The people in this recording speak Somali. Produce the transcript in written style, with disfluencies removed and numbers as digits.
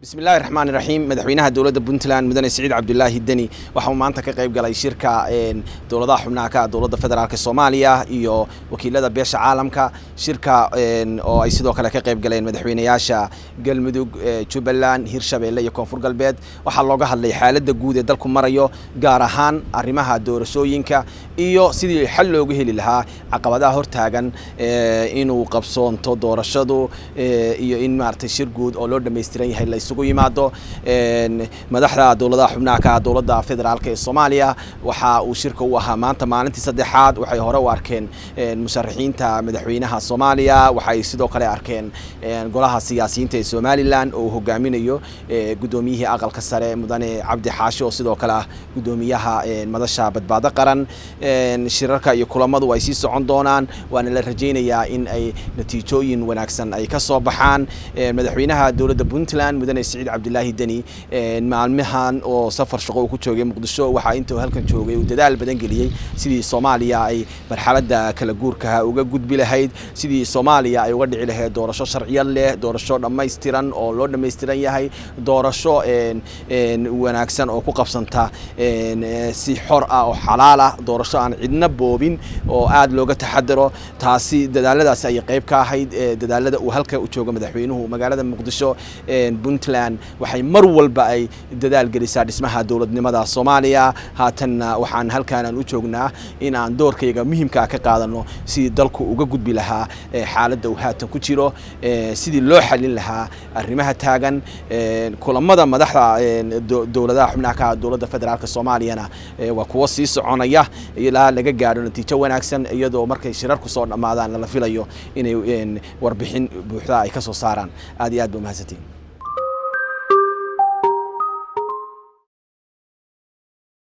بسم الله الرحمن الرحيم مدحوينها دولة بنتلان مدن سعيد عبد الله الدني waxaa maanta ka qayb galay shirka dowladaha xubnaha ka dowladda federaalka Soomaaliya iyo wakiilada beesha caalamka shirka oo ay sidoo kale ka qayb galeen madaxweynayaasha Galmudug Jubbaland Hirshabeelle iyo Koonfur Galbeed waxaa looga hadlay xaaladda guud ee dalku marayo gaar ahaan arrimaha doorashooyinka iyo sidii xal loogu heli lahaa caqabadaha hortaagan inuu qabsoonto doorashadu iyo in maartay shir guud oo loo dhameystiran yahay isugu yimaado madaxda dowladaha xubnaha ka dowladda federaalka ee Soomaaliya waxa uu shirka u ahaa maanta maalintii saddexaad waxay hore u arkeen musharaxiinta madaxweynaha Soomaaliya waxay sidoo kale arkeen golaha siyaasiyiinta ee Somaliland oo hogaaminayo gudoomiyihii aqalka sare mudane Cabdi Xaashi oo sidoo kale gudoomiyaha madasha badbaado qaran shirarka iyo kulamadu ay sii socon doonaan waana la rajaynayaa in ay natiijooyin wanaagsan ay ka soo baxaan madaxweynaha dowladda Puntland mudane سعيد عبد الله الدني maalmahan oo safar shaqo ku joogay Muqdisho waxa inta halkan joogay uu dadaal badan galiyay sidii Soomaaliya ay marxaladda kala guurka uga gudbi lahayd sidii Soomaaliya ay uga dhici lahayd doorasho sharciyad leh doorasho dhameystiran oo loo dhameystiran yahay doorasho wanaagsan oo ku qabsanta si xor ah oo xalaal ah doorasho aan cidna boobin oo aad looga taxadaro taasi dadaaladaas ay qayb ka ahayd dadaalada uu halka u joogo madaxweynuhu magaalada Muqdisho Puntland waxay mar walba ay dadaal gelisaa dhismaha dawladnimada Soomaaliya haatanna waxaan halkaan u joognaa in aan doorkayga muhiimka ka qaadano si dalku uga gudbi lahaa xaaladda uu haatan ku jiro sidii loo xalin lahaa arrimaha taagan kulamada madaxda dowladaha xubnaha ka dowladda federaalka Soomaaliyana waa kuwa sii soconaya ilaa laga gaaro natiijo wanaagsan iyadoo markay shirarku soo dhamaadaan la filayo inay warbixin buuxda ay ka soo saaraan aad iyo aad buu mahadsantiin